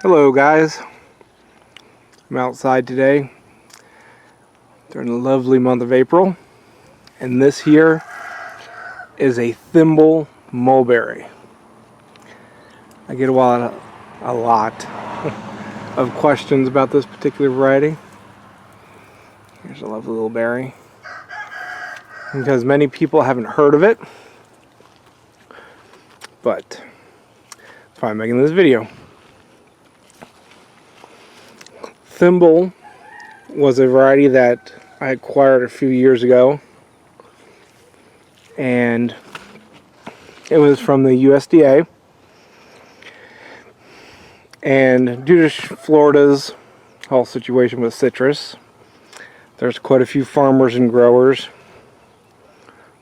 Hello guys, I'm outside today during the lovely month of April, and this here is a thimble mulberry. I get a lot of questions about this particular variety. Here's a lovely little berry, because many people haven't heard of it, but that's why I'm making this video. Thimble was a variety that I acquired a few years ago, and it was from the USDA. And due to Florida's whole situation with citrus, there's quite a few farmers and growers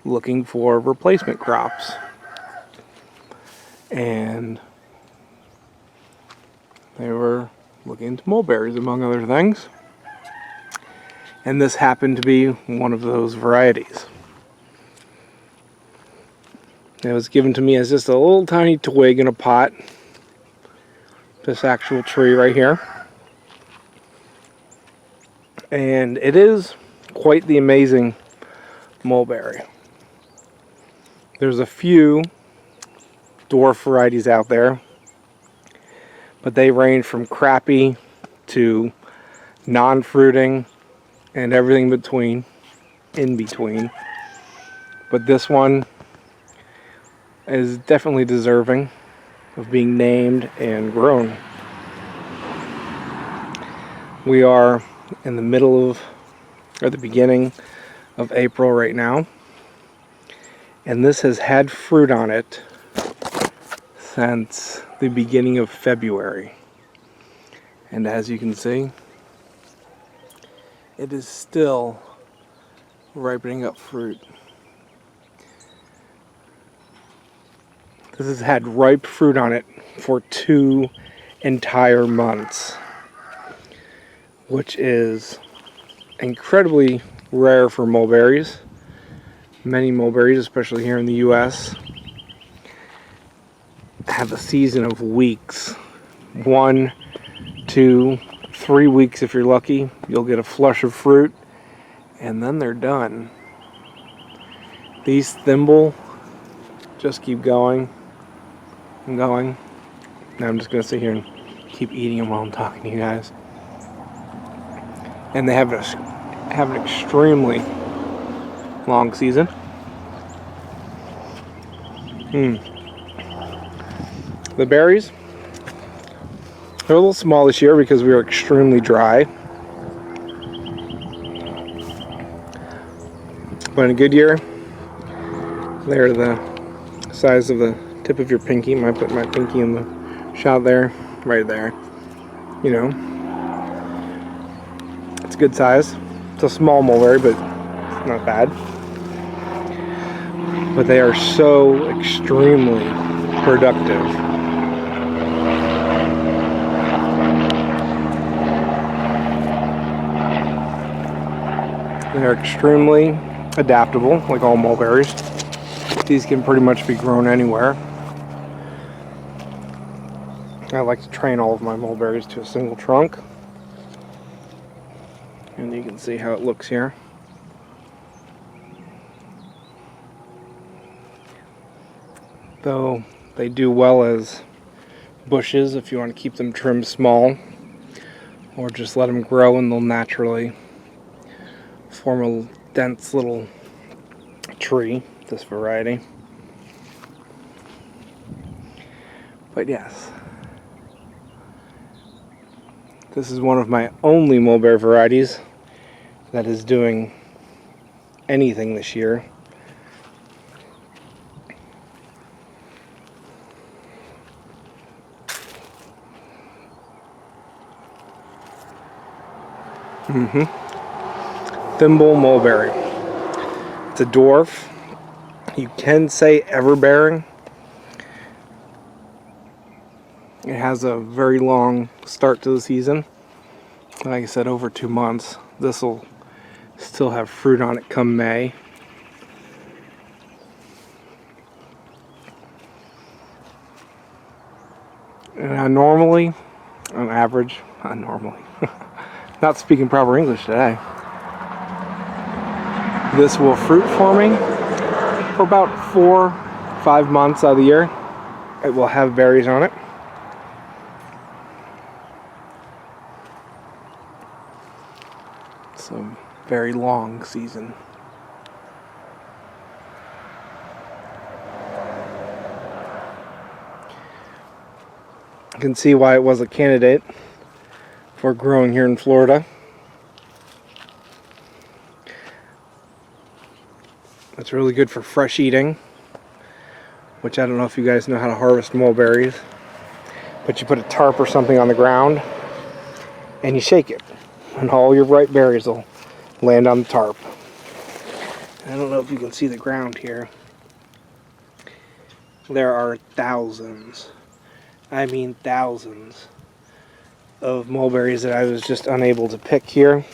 looking for replacement crops. And they were looking into mulberries, among other things. And this happened to be one of those varieties. It was given to me as just a little tiny twig in a pot. This actual tree right here. And it is quite the amazing mulberry. There's a few dwarf varieties out there, but they range from crappy to non-fruiting and everything in between. But this one is definitely deserving of being named and grown. We are in the middle of, or the beginning of April right now, and this has had fruit on it since the beginning of February. And as you can see, it is still ripening up fruit. This has had ripe fruit on it for 2 entire months, which is incredibly rare for mulberries. Many mulberries, especially here in the US, have a season of weeks. 1, 2, 3 weeks if you're lucky. You'll get a flush of fruit, and then they're done. These thimble just keep going and going. Now I'm just going to sit here and keep eating them while I'm talking to you guys. And they have an extremely long season. The berries, they're a little small this year because we are extremely dry. But in a good year, they're the size of the tip of your pinky. I might put my pinky in the shot there, right there. You know, it's a good size. It's a small mulberry, but it's not bad. But they are so extremely productive. They are extremely adaptable, like all mulberries. These can pretty much be grown anywhere. I like to train all of my mulberries to a single trunk. And you can see how it looks here. Though they do well as bushes if you want to keep them trimmed small, or just let them grow and they'll naturally form a dense little tree, this variety. But yes, this is one of my only mulberry varieties that is doing anything this year. Thimble mulberry. It's a dwarf. You can say ever-bearing. It has a very long start to the season. Like I said, over 2 months. This will still have fruit on it come May. Normally on average, not normally. Not speaking proper English today. This will fruit for me for about 4-5 months out of the year. It will have berries on it. So very long season. You can see why it was a candidate for growing here in Florida. It's really good for fresh eating, which I don't know if you guys know how to harvest mulberries, but you put a tarp or something on the ground and you shake it, and all your ripe berries will land on the tarp. I don't know if you can see the ground here. There are thousands, I mean thousands, of mulberries that I was just unable to pick here.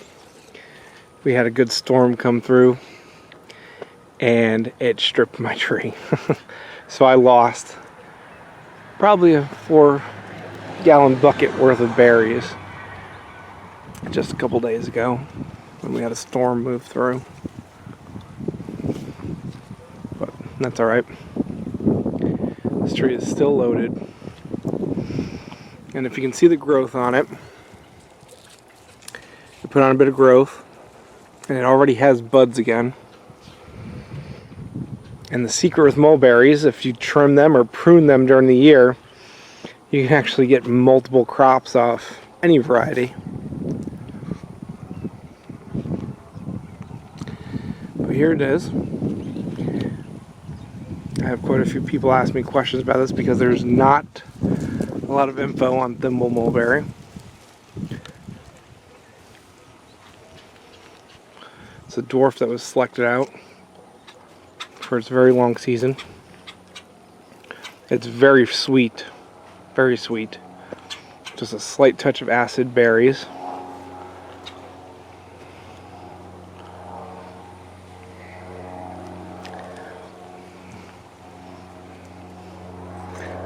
We had a good storm come through and it stripped my tree. So I lost probably a 4-gallon bucket worth of berries just a couple days ago when we had a storm move through. But that's alright. This tree is still loaded. And if you can see the growth on it, you put on a bit of growth and it already has buds again. And the secret with mulberries, if you trim them or prune them during the year, you can actually get multiple crops off any variety. But here it is. I have quite a few people ask me questions about this because there's not a lot of info on Thimble mulberry. It's a dwarf that was selected out for its very long season. It's very sweet, very sweet. Just a slight touch of acid berries.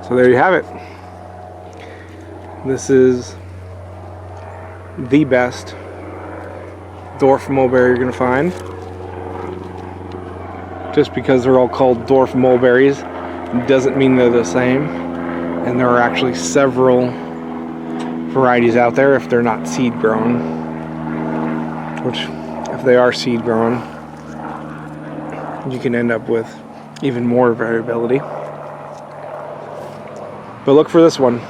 So there you have it. This is the best dwarf mulberry you're going to find. Just because they're all called dwarf mulberries doesn't mean they're the same. And there are actually several varieties out there if they're not seed grown. Which, if they are seed grown, you can end up with even more variability. But look for this one.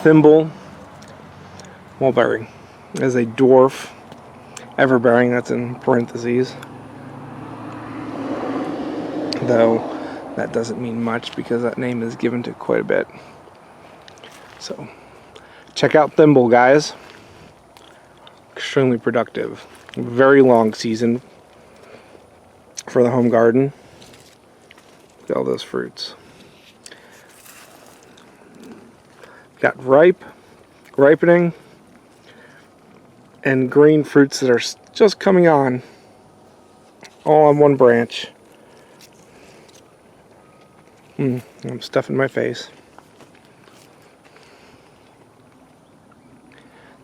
Thimble mulberry. It is a dwarf everbearing, that's in parentheses. Though that doesn't mean much because that name is given to quite a bit. So check out Thimble, guys. Extremely productive. Very long season for the home garden. Look at all those fruits. Got ripening, and green fruits that are just coming on, all on one branch. I'm stuffing my face.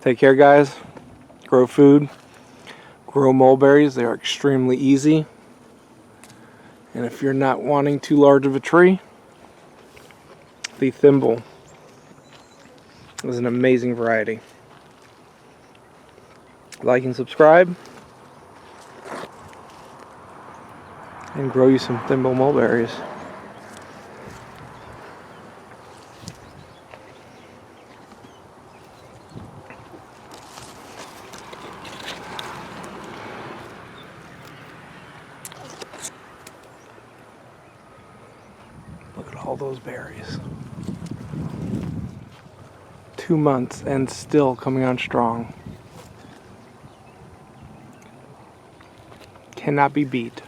Take care, guys. Grow food. Grow mulberries. They are extremely easy. And if you're not wanting too large of a tree, the Thimble is an amazing variety. Like and subscribe, and grow you some Thimble mulberries. Look at all those berries. 2 months and still coming on strong. Cannot be beat.